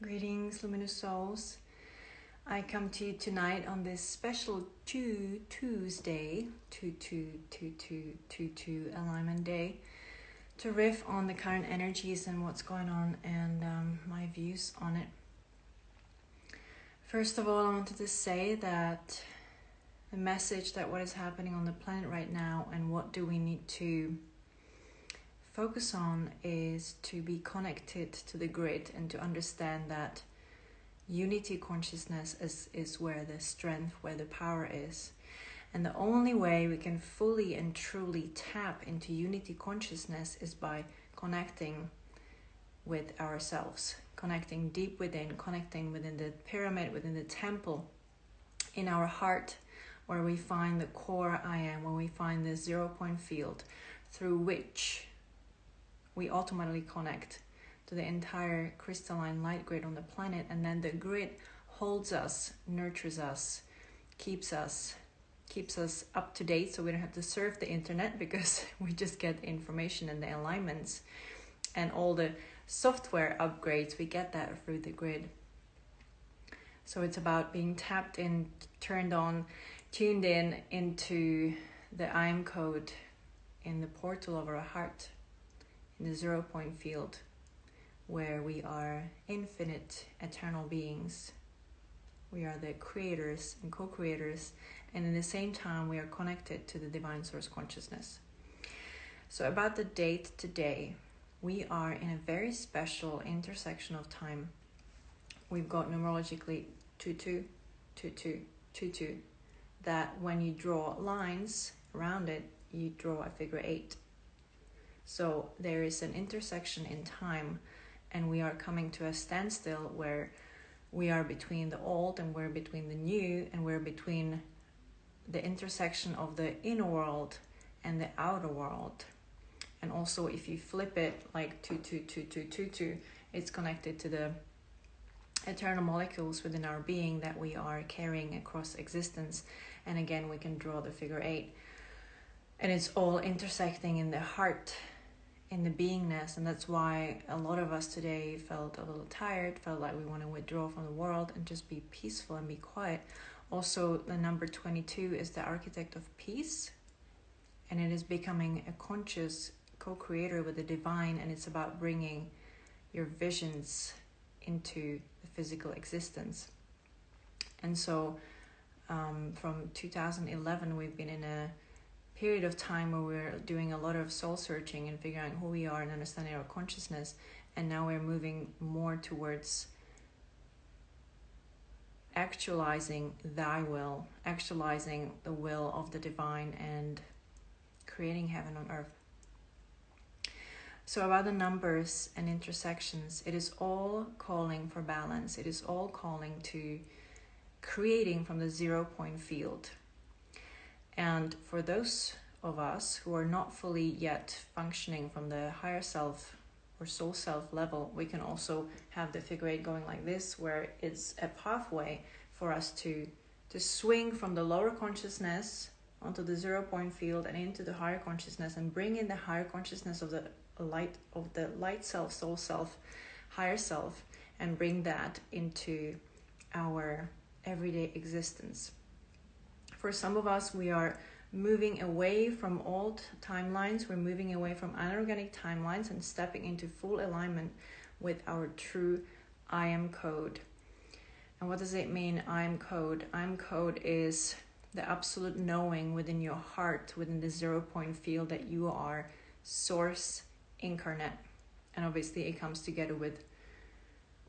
Greetings, luminous souls. I come to you tonight on this special Tuesday, 2 alignment day, to riff on the current energies and what's going on and my views on it. First of all, I wanted to say that the message that what is happening on the planet right now and what do we need to focus on is to be connected to the grid and to understand that unity consciousness is where the strength, where the power is. And the only way we can fully and truly tap into unity consciousness is by connecting with ourselves, connecting deep within, connecting within the pyramid, within the temple, in our heart, where we find the core I am, where we find the 0 point field through which we ultimately connect to the entire crystalline light grid on the planet, and then the grid holds us, nurtures us, keeps us up to date, so we don't have to surf the internet because we just get the information and the alignments and all the software upgrades. We get that through the grid. So it's about being tapped in, turned on, tuned in into the I am code in the portal of our heart, in the 0 point field, where we are infinite, eternal beings. We are the creators and co-creators, and in the same time we are connected to the divine source consciousness. So about the date today, we are in a very special intersection of time. We've got numerologically 2222, that when you draw lines around it, you draw a figure 8. So there is an intersection in time, and we are coming to a standstill where we are between the old and we're between the new, and we're between the intersection of the inner world and the outer world. And also if you flip it like 222222, it's connected to the eternal molecules within our being that we are carrying across existence. And again, we can draw the figure 8. And it's all intersecting in the heart, in the beingness, and that's why a lot of us today felt a little tired, felt like we want to withdraw from the world and just be peaceful and be quiet. Also, the number 22 is the architect of peace, and it is becoming a conscious co-creator with the divine, and it's about bringing your visions into the physical existence. And so from 2011 we've been in a period of time where we're doing a lot of soul searching and figuring out who we are and understanding our consciousness, and now we're moving more towards actualizing thy will, actualizing the will of the divine and creating heaven on earth. So about the numbers and intersections, it is all calling for balance. It is all calling to creating from the 0 point field. And for those of us who are not fully yet functioning from the higher self or soul self level, we can also have the figure 8 going like this, where it's a pathway for us to swing from the lower consciousness onto the 0 point field and into the higher consciousness, and bring in the higher consciousness of the light self, soul self, higher self, and bring that into our everyday existence. For some of us, we are moving away from old timelines. We're moving away from inorganic timelines and stepping into full alignment with our true I am code. And what does it mean, I am code? I am code is the absolute knowing within your heart, within the 0 point field, that you are source incarnate. And obviously it comes together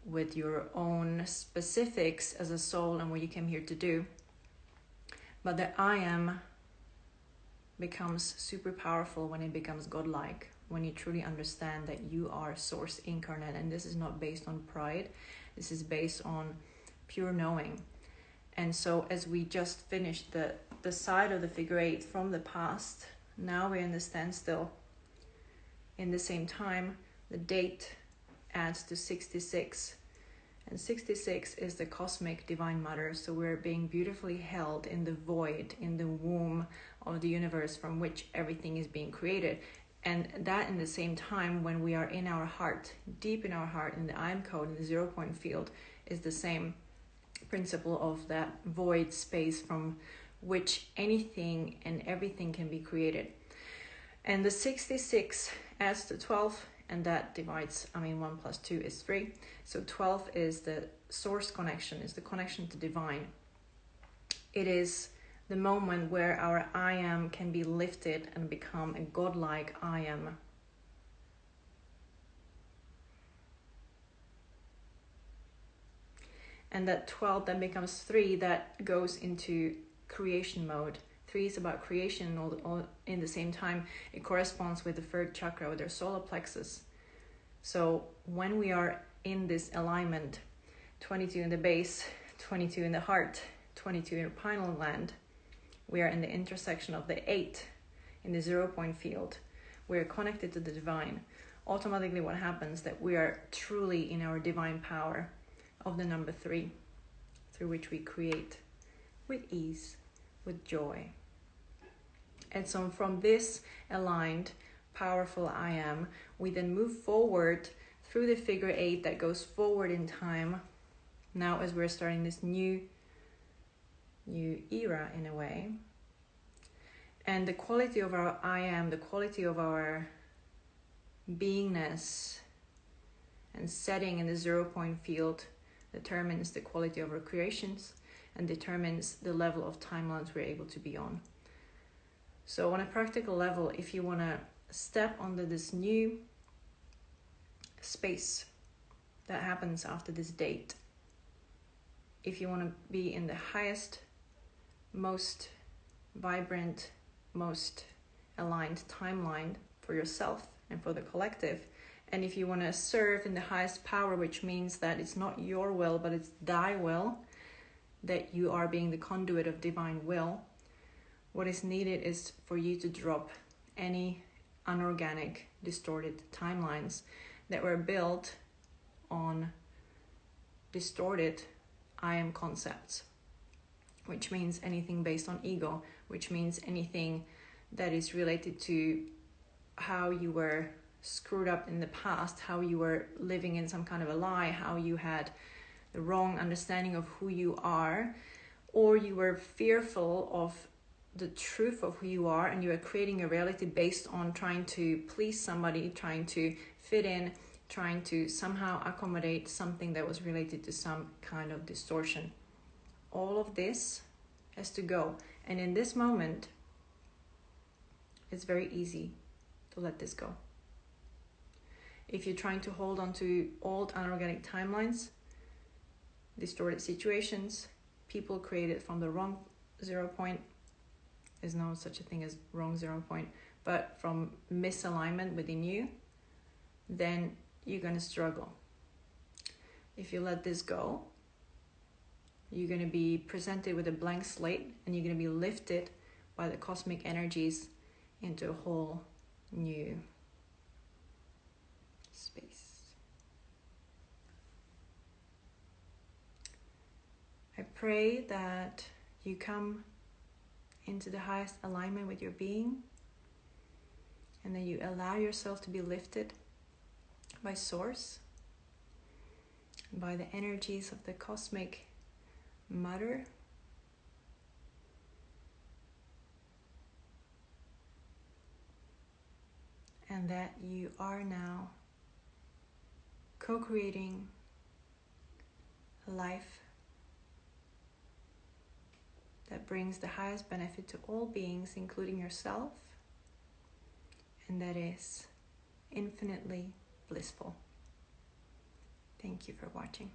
with your own specifics as a soul and what you came here to do. But the I am becomes super powerful when it becomes godlike, when you truly understand that you are source incarnate. And this is not based on pride, this is based on pure knowing. And so as we just finished the side of the figure 8 from the past, now we're in the standstill. In the same time, the date adds to 66. And 66 is the cosmic divine mother. So we're being beautifully held in the void, in the womb of the universe from which everything is being created. And that in the same time, when we are in our heart, deep in our heart, in the I am code, in the 0 point field, is the same principle of that void space from which anything and everything can be created. And the 66 adds to 12, and that divides, 1 plus 2 is 3. So 12 is the source connection, is the connection to divine. It is the moment where our I am can be lifted and become a godlike I am. And that 12 then becomes 3, that goes into creation mode. 3 is about creation, all in the same time it corresponds with the third chakra, with their solar plexus. So when we are in this alignment, 22 in the base, 22 in the heart, 22 in the pineal gland, we are in the intersection of the 8 in the 0 point field. We are connected to the divine. Automatically what happens, that we are truly in our divine power of the number 3, through which we create with ease, with joy. And so from this aligned, powerful I am, we then move forward through the figure 8 that goes forward in time. Now as we're starting this new era in a way. And the quality of our I am, the quality of our beingness and setting in the 0 point field determines the quality of our creations and determines the level of timelines we're able to be on. So on a practical level, if you want to step onto this new space that happens after this date, if you want to be in the highest, most vibrant, most aligned timeline for yourself and for the collective, and if you want to serve in the highest power, which means that it's not your will but it's thy will, that you are being the conduit of divine will, what is needed is for you to drop any unorganic, distorted timelines that were built on distorted I am concepts, which means anything based on ego, which means anything that is related to how you were screwed up in the past, how you were living in some kind of a lie, how you had the wrong understanding of who you are, or you were fearful of the truth of who you are, and you are creating a reality based on trying to please somebody, trying to fit in, trying to somehow accommodate something that was related to some kind of distortion. All of this has to go. And in this moment, it's very easy to let this go. If you're trying to hold on to old unorganic timelines, distorted situations, people created from the wrong 0 point, there's no such a thing as wrong 0 point, but from misalignment within you, then you're going to struggle. If you let this go, you're going to be presented with a blank slate, and you're going to be lifted by the cosmic energies into a whole new space. I pray that you come into the highest alignment with your being, and that you allow yourself to be lifted by Source, by the energies of the cosmic Mother, and that you are now co-creating a life that brings the highest benefit to all beings, including yourself, and that is infinitely blissful. Thank you for watching.